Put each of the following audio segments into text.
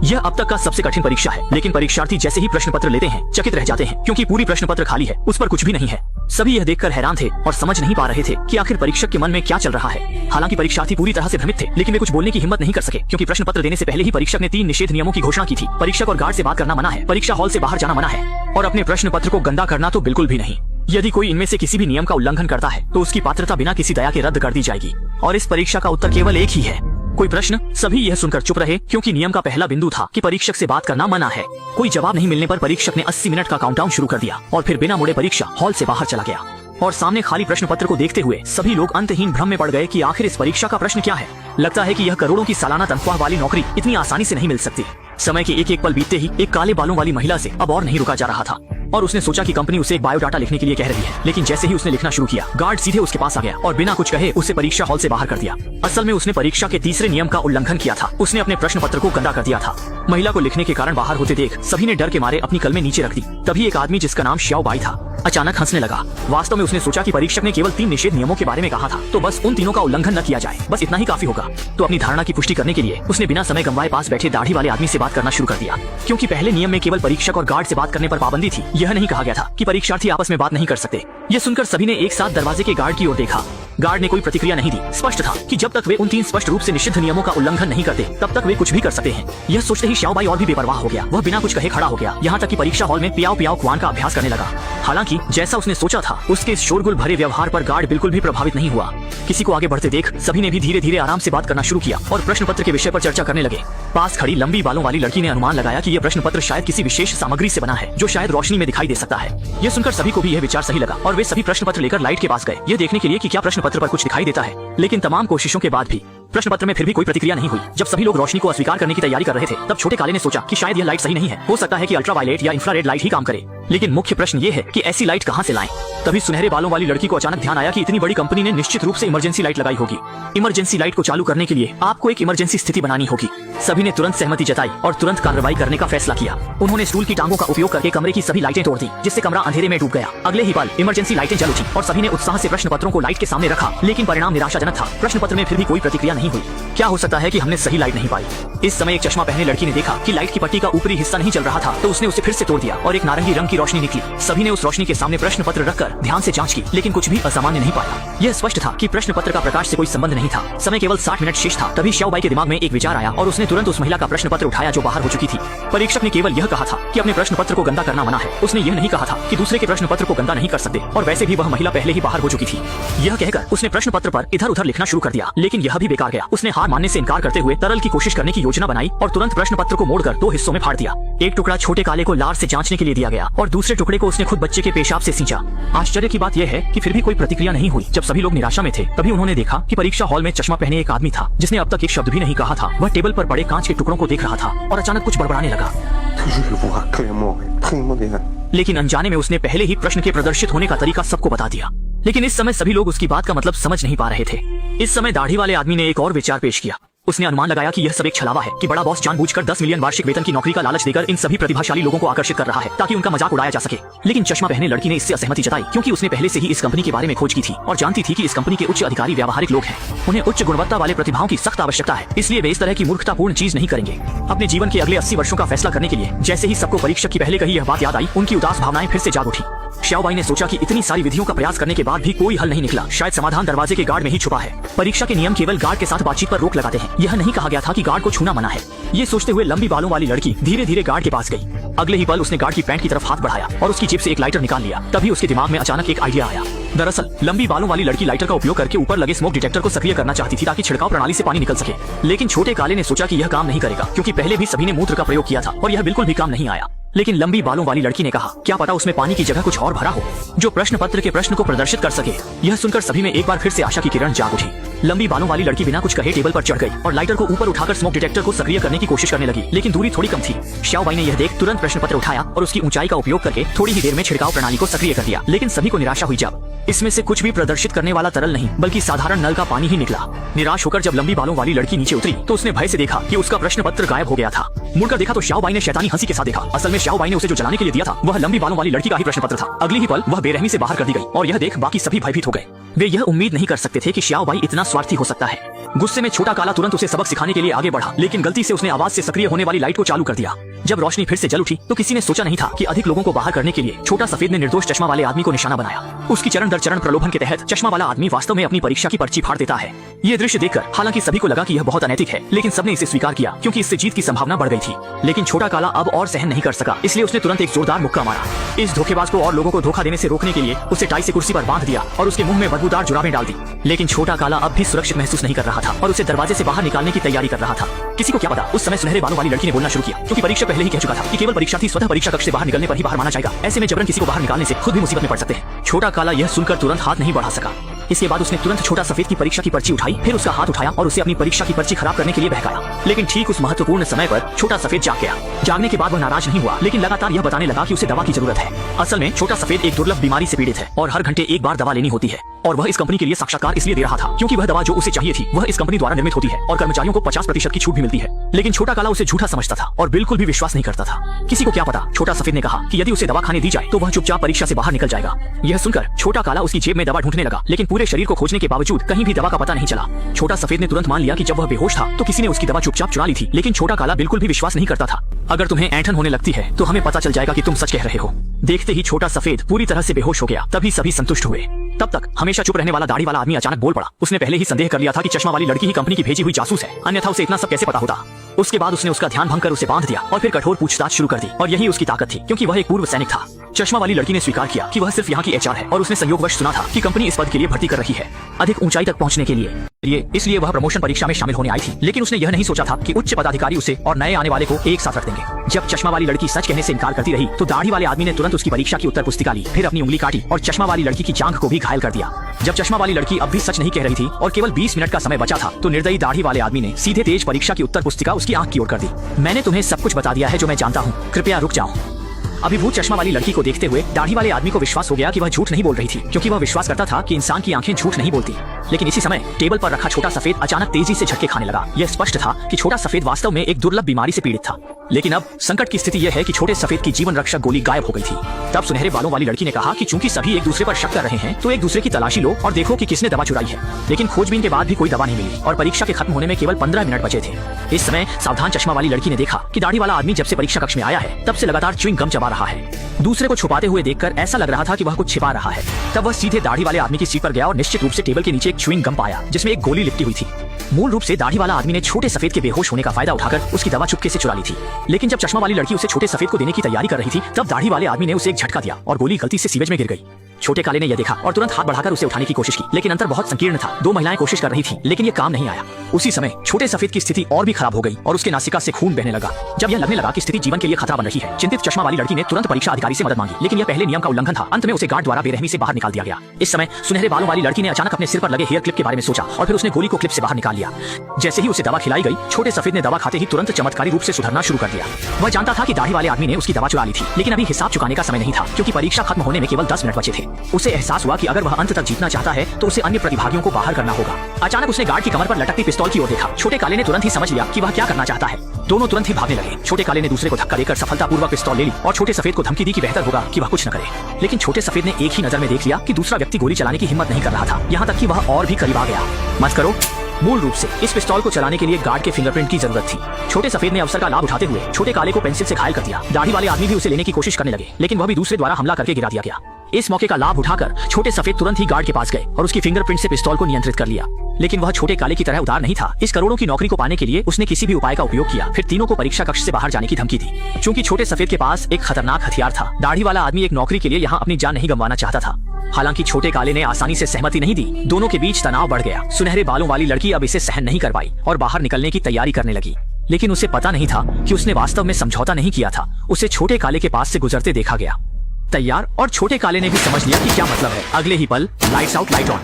यह अब तक का सबसे कठिन परीक्षा है, लेकिन परीक्षार्थी जैसे ही प्रश्न पत्र लेते हैं चकित रह जाते हैं, क्योंकि पूरी प्रश्न पत्र खाली है, उस पर कुछ भी नहीं है। सभी यह देखकर हैरान थे और समझ नहीं पा रहे थे कि आखिर परीक्षक के मन में क्या चल रहा है। हालांकि परीक्षार्थी पूरी तरह से भ्रमित थे, लेकिन वे कुछ बोलने की हिम्मत नहीं कर सके, क्योंकि प्रश्न पत्र देने से पहले ही परीक्षक ने 3 निषेध नियमों की घोषणा की थी। परीक्षक और गार्ड से बात करना मना है, परीक्षा हॉल से बाहर जाना मना है, और अपने प्रश्न पत्र को गंदा करना तो बिल्कुल भी नहीं। यदि कोई इनमें से किसी भी नियम का उल्लंघन करता है तो उसकी पात्रता बिना किसी दया के रद्द कर दी जाएगी। और इस परीक्षा का उत्तर केवल एक ही है, कोई प्रश्न? सभी यह सुनकर चुप रहे, क्योंकि नियम का पहला बिंदु था कि परीक्षक से बात करना मना है। कोई जवाब नहीं मिलने पर परीक्षक ने 80 मिनट का काउंटडाउन शुरू कर दिया और फिर बिना मुड़े परीक्षा हॉल से बाहर चला गया। और सामने खाली प्रश्न पत्र को देखते हुए सभी लोग अंतहीन भ्रम में पड़ गए कि आखिर इस परीक्षा का प्रश्न क्या है। लगता है कि यह करोड़ों की सालाना तनख्वाह वाली नौकरी इतनी आसानी से नहीं मिल सकती। समय के एक एक पल बीतते ही एक काले बालों वाली महिला से अब और नहीं रुका जा रहा था, और उसने सोचा कि कंपनी उसे एक बायोडाटा लिखने के लिए कह रही है। लेकिन जैसे ही उसने लिखना शुरू किया, गार्ड सीधे उसके पास आ गया और बिना कुछ कहे उसे परीक्षा हॉल से बाहर कर दिया। असल में उसने परीक्षा के तीसरे नियम का उल्लंघन किया था, उसने अपने प्रश्न पत्र को गंदा कर दिया था। महिला को लिखने के कारण बाहर होते देख सभी ने डर के मारे अपनी कलमें नीचे रख दी। तभी एक आदमी जिसका नाम श्याओ बाई था अचानक हंसने लगा। वास्तव में उसने सोचा कि परीक्षक ने केवल 3 निषेध नियमों के बारे में कहा था, तो बस उन तीनों का उल्लंघन न किया जाए, बस इतना ही काफी होगा। तो अपनी धारणा की पुष्टि करने के लिए उसने बिना समय गंवाए पास बैठे दाढ़ी वाले आदमी से बात करना शुरू कर दिया, क्योंकि पहले नियम में केवल परीक्षक और गार्ड से बात करने पर पाबंदी थी। यह नहीं कहा गया था कि परीक्षार्थी आपस में बात नहीं कर सकते। यह सुनकर सभी ने एक साथ दरवाजे के गार्ड की ओर देखा। गार्ड ने कोई प्रतिक्रिया नहीं दी। स्पष्ट था कि जब तक वे उन 3 स्पष्ट रूप से निषिद्ध नियमों का उल्लंघन नहीं करते तब तक वे कुछ भी कर सकते हैं। यह सोचते ही श्याओ बाई और भी बेपरवाह हो गया। वह बिना कुछ कहे खड़ा हो गया, यहाँ तक कि परीक्षा हॉल में पियाओ पियाओ क्वान का अभ्यास करने लगा। हालांकि जैसा उसने सोचा था, उसके इस शोरगुल भरे व्यवहार पर गार्ड बिल्कुल भी प्रभावित नहीं हुआ। किसी को आगे बढ़ते देख सभी ने भी धीरे धीरे आराम से बात करना शुरू किया और प्रश्न पत्र के विषय पर चर्चा करने लगे। पास खड़ी लंबी बालों वाली लड़की ने अनुमान लगाया कि यह प्रश्न पत्र शायद किसी विशेष सामग्री से बना है, जो शायद रोशनी में दिखाई दे सकता है। यह सुनकर सभी को भी यह विचार सही लगा और वे सभी प्रश्न पत्र लेकर लाइट के पास गए, यह देखने के लिए कि क्या प्रश्न पत्र पर कुछ दिखाई देता है। लेकिन तमाम कोशिशों के बाद भी प्रश्न पत्र में फिर भी कोई प्रतिक्रिया नहीं हुई। जब सभी लोग रोशनी को अस्वीकार करने की तैयारी कर रहे थे, तब छोटे काले ने सोचा कि शायद यह लाइट सही नहीं है, हो सकता है कि अल्ट्रावायलेट या इंफ्रारेड लाइट ही काम करे। लेकिन मुख्य प्रश्न ये है कि ऐसी लाइट कहां से लाएं? तभी सुनहरे बालों वाली लड़की को अचानक ध्यान आया कि इतनी बड़ी कंपनी ने निश्चित रूप से इमरजेंसी लाइट लगाई होगी। इमरजेंसी लाइट को चालू करने के लिए आपको एक इमरजेंसी स्थिति बनानी होगी। सभी ने तुरंत सहमति जताई और तुरंत कार्रवाई करने का फैसला किया। उन्होंने स्टूल की टांगों का उपयोग करके कमरे की सभी लाइटें तोड़ दी, जिससे कमरा अंधेरे में डूब गया। अगले ही पल इमरजेंसी लाइटें जल उठी और सभी ने उत्साह से प्रश्न पत्रों को लाइट के सामने रखा, लेकिन परिणाम निराशाजनक था। प्रश्न पत्र में फिर भी कोई प्रतिक्रिया नहीं हुई। क्या हो सकता है कि हमने सही लाइट नहीं पाई? इस समय एक चश्मा पहने लड़की ने देखा कि लाइट की पट्टी का ऊपरी हिस्सा नहीं चल रहा था, तो उसने उसे फिर से तोड़ दिया और एक नारंगी रंग की रोशनी निकली। सभी ने उस रोशनी के सामने प्रश्न पत्र रखकर ध्यान से जांच की, लेकिन कुछ भी असामान्य नहीं पाया। यह स्पष्ट था कि प्रश्न पत्र का प्रकाश से कोई संबंध नहीं था। समय केवल 60 मिनट शेष था। तभी श्याओ बाई के दिमाग में एक विचार आया और उसने तुरंत उस महिला का प्रश्न पत्र उठाया जो बाहर हो चुकी थी। परीक्षक ने केवल यह कहा था कि अपने प्रश्न पत्र को गंदा करना मना है। उसने यह नहीं कहा था कि दूसरे के प्रश्न पत्र को गंदा नहीं कर सकते, और वैसे भी वह महिला पहले ही बाहर हो चुकी थी। यह कहकर उसने प्रश्न पत्र पर इधर उधर लिखना शुरू कर दिया, लेकिन यह भी बेकार गया। उसने हार मानने से इनकार करते हुए तरल की कोशिश करने की योजना बनाई और तुरंत प्रश्न पत्र को मोड़कर 2 हिस्सों में फाड़ दिया। एक टुकड़ा छोटे काले को लार से जांचने के लिए दिया गया और दूसरे टुकड़े को उसने खुद बच्चे के पेशाब से सींचा। आश्चर्य की बात यह है कि फिर भी कोई प्रतिक्रिया नहीं हुई। जब सभी लोग निराशा में थे, तभी उन्होंने देखा कि परीक्षा हॉल में चश्मा पहने एक आदमी था, जिसने अब तक एक शब्द भी नहीं कहा था। वह टेबल पर पड़े कांच के टुकड़ों को देख रहा था और अचानक कुछ बड़बड़ाने लगा। लेकिन अनजाने में उसने पहले ही प्रश्न के प्रदर्शित होने का तरीका सबको बता दिया। लेकिन इस समय सभी लोग उसकी बात का मतलब समझ नहीं पा रहे थे। इस समय दाढ़ी वाले आदमी ने एक और विचार पेश किया। उसने अनुमान लगाया कि यह सब एक छलावा है, कि बड़ा बॉस जानबूझकर 10 मिलियन वार्षिक वेतन की नौकरी का लालच देकर इन सभी प्रतिभाशाली लोगों को आकर्षित कर रहा है, ताकि उनका मजाक उड़ाया जा सके। लेकिन चश्मा पहने लड़की ने इससे असहमति जताई, क्योंकि उसने पहले से ही इस कंपनी के बारे में खोज की थी और जानती थी कि इस कंपनी के उच्च अधिकारी व्यावहारिक लोग हैं। उन्हें उच्च गुणवत्ता वाले प्रतिभाओं की सख्त आवश्यकता है, इसलिए वे इस तरह की मूर्खतापूर्ण चीज नहीं करेंगे। अपने जीवन के अगले 80 वर्षों का फैसला करने के लिए जैसे ही सबको परीक्षक की पहले कही यह बात याद आई, उनकी उदास भावनाएं फिर से जाग उठी। श्याओ बाई ने सोचा कि इतनी सारी विधियों का प्रयास करने के बाद भी कोई हल नहीं निकला। शायद समाधान दरवाजे के गार्ड में ही छुपा है। परीक्षा के नियम केवल गार्ड के साथ बातचीत पर रोक लगाते हैं। यह नहीं कहा गया था कि गार्ड को छूना मना है। ये सोचते हुए लंबी बालों वाली लड़की धीरे धीरे गार्ड के पास गई। अगले ही पल उसने गार्ड की पैंट की तरफ हाथ बढ़ाया और उसकी जेब से एक लाइटर निकाल लिया। तभी उसके दिमाग में अचानक एक आइडिया आया। दरअसल लंबी बालों वाली लड़की लाइटर का उपयोग करके ऊपर लगे स्मोक डिटेक्टर को सक्रिय करना चाहती थी, ताकि छिड़काव प्रणाली से पानी निकल सके। लेकिन छोटे काले ने सोचा कि यह काम नहीं करेगा, क्योंकि पहले भी सभी ने मूत्र का प्रयोग किया था और यह बिल्कुल भी काम नहीं आया। लेकिन लंबी बालों वाली लड़की ने कहा, क्या पता उसमें पानी की जगह कुछ और भरा हो, जो प्रश्न पत्र के प्रश्न को प्रदर्शित कर सके। यह सुनकर सभी में एक बार फिर से आशा की किरण जाग उठी। लंबी बालों वाली लड़की बिना कुछ कहे टेबल पर चढ़ गई और लाइटर को ऊपर उठाकर स्मोक डिटेक्टर को सक्रिय करने की कोशिश करने लगी, लेकिन दूरी थोड़ी कम थी। श्याओ बाई ने यह देख तुरंत प्रश्न पत्र उठाया और उसकी ऊंचाई का उपयोग करके थोड़ी ही देर में छिड़काव प्रणाली को सक्रिय कर दिया। लेकिन सभी को निराशा हुई जब इसमें से कुछ भी प्रदर्शित करने वाला तरल नहीं, बल्कि साधारण नल का पानी ही निकला। निराश होकर जब लंबी बालों वाली लड़की नीचे उतरी, तो उसने भय से देखा कि उसका प्रश्न पत्र गायब हो गया था। मुड़कर देखा तो श्याओ बाई ने शैतानी हंसी के साथ देखा। असल में श्याओ बाई ने उसे जो जलाने के लिए दिया था, वह लंबी बालों वाली लड़की का ही प्रश्न पत्र था। अगली ही पल वह बेरहमी से बाहर कर दी गई और यह देख बाकी सभी भयभीत हो गए। वे यह उम्मीद नहीं कर सकते थे कि श्याओ बाई इतना स्वार्थी हो सकता है। गुस्से में छोटा काला तुरंत उसे सबक सिखाने के लिए आगे बढ़ा, लेकिन गलती से उसने आवाज से सक्रिय होने वाली लाइट को चालू कर दिया। जब रोशनी फिर से जल उठी तो किसी ने सोचा नहीं था कि अधिक लोगों को बाहर करने के लिए छोटा सफेद ने निर्दोष चश्मा वाले आदमी को निशाना बनाया। उसकी चरण दर चरण प्रलोभन के तहत चश्मा वाला आदमी वास्तव में अपनी परीक्षा की पर्ची फाड़ देता है। ये दृश्य देखकर हालांकि सभी को लगा कि यह बहुत अनैतिक है, लेकिन सबने इसे स्वीकार किया क्योंकि इससे जीत की संभावना बढ़ गई थी। लेकिन छोटा काला अब और सहन नहीं कर सका, इसलिए उसने तुरंत एक जोरदार मुक्का मारा। इस धोखेबाज को और लोगों को धोखा देने से रोकने के लिए उसे टाई से कुर्सी पर बांध दिया और उसके मुंह में बदबूदार जुराबें डाल दी। लेकिन छोटा काला अब भी सुरक्षित महसूस नहीं कर रहा था और उसे दरवाजे से बाहर निकालने की तैयारी कर रहा था। किसी को क्या पता, उस समय सुनहरे बालों वाली लड़की ने बोलना शुरू किया, क्योंकि परीक्षक पहले ही कह चुका था कि केवल परीक्षार्थी स्वतः परीक्षा कक्ष से बाहर निकलने पर ही बाहर माना जाएगा। ऐसे में जबरन किसी को बाहर निकालने से खुद भी मुसीबत में पड़ सकते हैं। छोटा काला यह सुनकर तुरंत हाथ नहीं बढ़ा सका। इसके बाद उसने तुरंत छोटा सफेद की परीक्षा की पर्ची उठाई, फिर उसका हाथ उठाया और उसे अपनी परीक्षा की पर्ची खराब करने के लिए बहकाया। लेकिन ठीक उस महत्वपूर्ण समय पर छोटा सफेद जाग गया। जागने के बाद वह नाराज नहीं हुआ, लेकिन लगातार यह बताने लगा कि उसे दवा की जरूरत है। असल में छोटा सफेद एक दुर्लभ बीमारी से पीड़ित है और हर घंटे एक बार दवा लेनी होती है, और वह इस कंपनी के लिए साक्षात्कार इसलिए दे रहा था क्योंकि वह दवा जो उसे चाहिए थी वह इस कंपनी द्वारा निर्मित होती है और कर्मचारियों को 50% की छूट भी मिलती है। लेकिन छोटा काला उसे झूठा समझता था और बिल्कुल भी विश्वास नहीं करता था। किसी को क्या पता, छोटा सफेद ने कहा कि यदि उसे दवा खाने दी जाए तो वह चुपचाप परीक्षा से बाहर निकल जाएगा। यह सुनकर छोटा काला उसकी जेब में दवा ढूंढने लगा, लेकिन पूरे शरीर को खोजने के बावजूद कहीं भी दवा का पता नहीं चला। छोटा सफेद ने तुरंत मान लिया कि जब वह बेहोश था तो किसी ने उसकी दवा चुपचाप चुरा ली थी, लेकिन छोटा काला बिल्कुल भी विश्वास नहीं करता था। अगर तुम्हें ऐंठन होने लगती है तो हमें पता चल जाएगा कि तुम सच कह रहे हो। देखते ही छोटा सफेद पूरी तरह से बेहोश हो गया। तभी सभी संतुष्ट हुए। तब तक हमेशा चुप रहने वाला दाढ़ी वाला आदमी अचानक बोल पड़ा। उसने पहले ही संदेह कर लिया था कि चश्मा वाली लड़की ही कंपनी की भेजी हुई जासूस है, अन्यथा उसे इतना सब कैसे पता होता। उसके बाद उसने उसका ध्यान भंग कर उसे बांध दिया और फिर कठोर पूछताछ शुरू कर दी, और यही उसकी ताकत थी क्योंकि वह एक पूर्व सैनिक था। चश्मा वाली लड़की ने स्वीकार किया कि वह सिर्फ यहाँ की एचआर है और उसने संयोगवश सुना था कि कंपनी इस पद के लिए भर्ती कर रही है, अधिक ऊंचाई तक पहुंचने के लिए। इसलिए वह प्रमोशन परीक्षा में शामिल होने आई थी, लेकिन उसने यह नहीं सोचा था कि उच्च पदाधिकारी उसे और नए आने वाले को एक साथ रख देंगे। जब चश्मा वाली लड़की सच कहने से इनकार करती रही तो दाढ़ी वाले आदमी ने तुरंत उसकी परीक्षा की उत्तर पुस्तिका ली, फिर अपनी उंगली काटी और चश्मा वाली लड़की की जांघ को भी घायल कर दिया। जब चश्मा वाली लड़की अब भी सच नहीं कह रही थी और केवल 20 मिनट का समय बचा था तो निर्दयी दाढ़ी वाले आदमी ने सीधे तेज परीक्षा की उत्तर पुस्तिका उसकी आंख की ओर कर दी। मैंने तुम्हें सब कुछ बता दिया है जो मैं जानता हूँ, कृपया रुक जाओ। अभिभूत चश्मा वाली लड़की को देखते हुए दाढ़ी वाले आदमी को विश्वास हो गया कि वह झूठ नहीं बोल रही थी, क्योंकि वह विश्वास करता था कि इंसान की आंखें झूठ नहीं बोलती। लेकिन इसी समय टेबल पर रखा छोटा सफेद अचानक तेजी से झटके खाने लगा। यह स्पष्ट था कि छोटा सफेद वास्तव में एक दुर्लभ बीमारी से पीड़ित था। लेकिन अब संकट की स्थिति यह है कि छोटे सफेद की जीवन रक्षक गोली गायब हो गई थी। तब सुनहरे बालों वाली लड़की ने कहा कि चूंकि सभी एक दूसरे पर शक कर रहे हैं तो एक दूसरे की तलाशी लो और देखो कि किसने दवा चुराई है। लेकिन खोजबीन के बाद भी कोई दवा नहीं मिली और परीक्षा के खत्म होने में केवल 15 मिनट बचे थे। इस समय सावधान चश्मा वाली लड़की ने देखा कि दाढ़ी वाला आदमी जब से परीक्षा कक्ष में आया है तब से लगातार च्युइंग गम चबा रहा है। दूसरे को छुपाते हुए देखकर ऐसा लग रहा था कि वह कुछ छिपा रहा है। तब वह सीधे दाढ़ी वाले आदमी की सीट पर गया और निश्चित रूप से टेबल के नीचे एक च्युइंग गम पाया जिसमें एक गोली लिपटी हुई थी। मूल रूप से दाढ़ी वाला आदमी ने छोटे सफेद के बेहोश होने का फायदा उठाकर उसकी दवा चुपके से चुरा ली थी। लेकिन जब चश्मा वाली लड़की उसे छोटे सफेद को देने की तैयारी कर रही थी तब दाढ़ी वाले आदमी ने उसे एक झटका दिया और गोली गलती से सीवेज में गिर गई। छोटे काले ने यह देखा और तुरंत हाथ बढ़ाकर उसे उठाने की कोशिश की, लेकिन अंतर बहुत संकीर्ण था। 2 महिलाएं कोशिश कर रही थी लेकिन ये काम नहीं आया। उसी समय छोटे सफेद की स्थिति और भी खराब हो गई और उसके नासिका से खून बहने लगा। जब यह लगने लगा कि स्थिति जीवन के लिए खतरा बन रही है, चिंतित चश्मा वाली लड़की ने तुरंत परीक्षा अधिकारी से मदद मांगी, लेकिन यह पहले नियम का उल्लंघन था। अंत में उसे गार्ड द्वारा बेरहमी से बाहर निकाल दिया गया। इस समय सुनहरे बालों वाली लड़की ने अचानक अपने सिर पर लगे हेयर क्लिप के बारे में सोचा और फिर उसने गोली को क्लिप से बाहर निकाल लिया। जैसे ही उसे दवा खिलाई गई, छोटे सफेद ने दवा खाते ही तुरंत चमत्कारी रूप से सुधरना शुरू कर दिया। वह जानता था कि दाढ़ी वाले आदमी ने उसकी दवा चुरा ली थी, लेकिन अभी हिसाब चुकाने का समय नहीं था क्योंकि परीक्षा खत्म होने में केवल 10 मिनट बचे थे। उसे एहसास हुआ कि अगर वह अंत तक जीतना चाहता है तो उसे अन्य प्रतिभागियों को बाहर करना होगा। अचानक उसने गार्ड की कमर पर लटकती पिस्तौल की ओर देखा। छोटे काले ने तुरंत ही समझ लिया कि वह क्या करना चाहता है। दोनों तुरंत ही भागने लगे। छोटे काले ने दूसरे को धक्का देकर सफलतापूर्वक पिस्तौल ले ली और छोटे सफेद को धमकी दी कि बेहतर होगा कि वह कुछ न करे। लेकिन छोटे सफेद ने एक ही नजर में देख लिया कि दूसरा व्यक्ति गोली चलाने की हिम्मत नहीं कर रहा था, यहाँ तक कि वह और भी करीब आ गया। मत करो। मूल रूप से इस पिस्तौल को चलाने के लिए गार्ड के फिंगरप्रिंट की जरूरत थी। छोटे सफेद ने अवसर का लाभ उठाते हुए छोटे काले को पेंसिल से घायल कर दिया। दाढ़ी वाले आदमी भी उसे लेने की कोशिश करने लगे, लेकिन वह भी दूसरे द्वारा हमला करके गिरा दिया गया। इस मौके का लाभ उठाकर छोटे सफेद तुरंत ही गार्ड के पास गए और उसकी फिंगरप्रिंट से पिस्तौल को नियंत्रित कर लिया। लेकिन वह छोटे काले की तरह उदार नहीं था। इस करोड़ों की नौकरी को पाने के लिए उसने किसी भी उपाय का उपयोग किया। फिर तीनों को परीक्षा कक्ष से बाहर जाने की धमकी दी। चूंकि छोटे सफेद के पास एक खतरनाक हथियार था, दाढ़ी वाला आदमी एक नौकरी के लिए यहाँ अपनी जान नहीं गंवाना चाहता था। हालांकि छोटे काले ने आसानी से सहमति नहीं दी। दोनों के बीच तनाव बढ़ गया। सुनहरे बालों वाली लड़की अब इसे सहन नहीं कर पाई और बाहर निकलने की तैयारी करने लगी। लेकिन उसे पता नहीं था कि उसने वास्तव में समझौता नहीं किया था। उसे छोटे काले के पास से गुजरते देखा गया। तैयार, और छोटे काले ने भी समझ लिया कि क्या मतलब है। अगले ही पल लाइट्स आउट लाइट ऑन।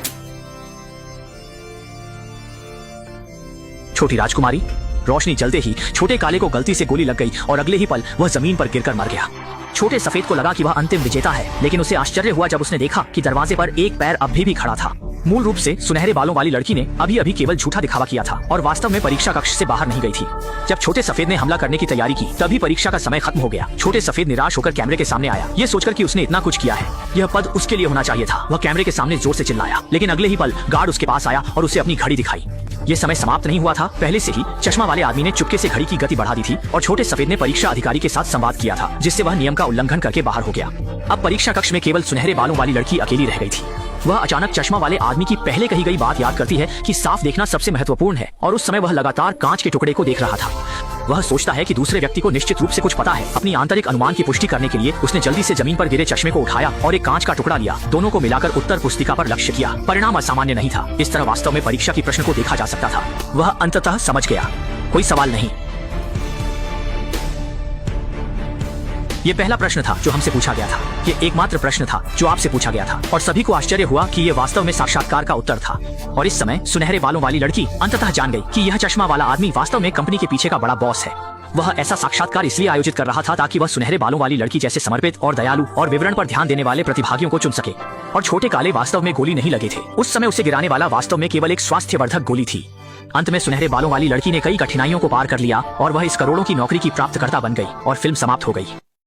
छोटी राजकुमारी। रोशनी जलते ही छोटे काले को गलती से गोली लग गई और अगले ही पल वह जमीन पर गिरकर मर गया। छोटे सफेद को लगा कि वह अंतिम विजेता है, लेकिन उसे आश्चर्य हुआ जब उसने देखा कि दरवाजे पर एक पैर अभी भी खड़ा था। मूल रूप से सुनहरे बालों वाली लड़की ने अभी अभी केवल झूठा दिखावा किया था और वास्तव में परीक्षा कक्ष से बाहर नहीं गई थी। जब छोटे सफेद ने हमला करने की तैयारी की तभी परीक्षा का समय खत्म हो गया। छोटे सफेद निराश होकर कैमरे के सामने आया, ये सोचकर कि उसने इतना कुछ किया है, यह पद उसके लिए होना चाहिए था। वह कैमरे के सामने जोर से चिल्लाया, लेकिन अगले ही पल गार्ड उसके पास आया और उसे अपनी घड़ी दिखाई। ये समय समाप्त नहीं हुआ था। पहले से ही चश्मा वाले आदमी ने चुपके से घड़ी की गति बढ़ा दी थी और छोटे सफेद ने परीक्षा अधिकारी के साथ संवाद किया था, जिससे वह नियम का उल्लंघन करके बाहर हो गया। अब परीक्षा कक्ष में केवल सुनहरे बालों वाली लड़की अकेली रह गई थी। वह अचानक चश्मा वाले आदमी की पहले कही गई बात याद करती है कि साफ देखना सबसे महत्वपूर्ण है, और उस समय वह लगातार कांच के टुकड़े को देख रहा था। वह सोचता है कि दूसरे व्यक्ति को निश्चित रूप से कुछ पता है। अपनी आंतरिक अनुमान की पुष्टि करने के लिए उसने जल्दी से जमीन पर गिरे चश्मे को उठाया और एक कांच का टुकड़ा लिया। दोनों को मिलाकर उत्तर पुस्तिका पर लक्ष्य किया। परिणाम असामान्य नहीं था। इस तरह वास्तव में परीक्षा की प्रश्न को देखा जा सकता था। वह अंततः समझ गया, कोई सवाल नहीं। ये पहला प्रश्न था जो हमसे पूछा गया था। ये एकमात्र प्रश्न था जो आपसे पूछा गया था, और सभी को आश्चर्य हुआ कि ये वास्तव में साक्षात्कार का उत्तर था। और इस समय सुनहरे बालों वाली लड़की अंततः जान गई कि यह चश्मा वाला आदमी वास्तव में कंपनी के पीछे का बड़ा बॉस है। वह ऐसा साक्षात्कार इसलिए आयोजित कर रहा था ताकि वह सुनहरे बालों वाली लड़की जैसे समर्पित और दयालु और विवरण पर ध्यान देने वाले प्रतिभागियों को चुन सके। और छोटे काले वास्तव में गोली नहीं लगे थे। उस समय उसे गिराने वाला वास्तव में केवल एक स्वास्थ्यवर्धक गोली थी। अंत में सुनहरे बालों वाली लड़की ने कई कठिनाइयों को पार कर लिया और वह इस करोड़ों की नौकरी की प्राप्तकर्ता बन गई और फिल्म समाप्त हो गई।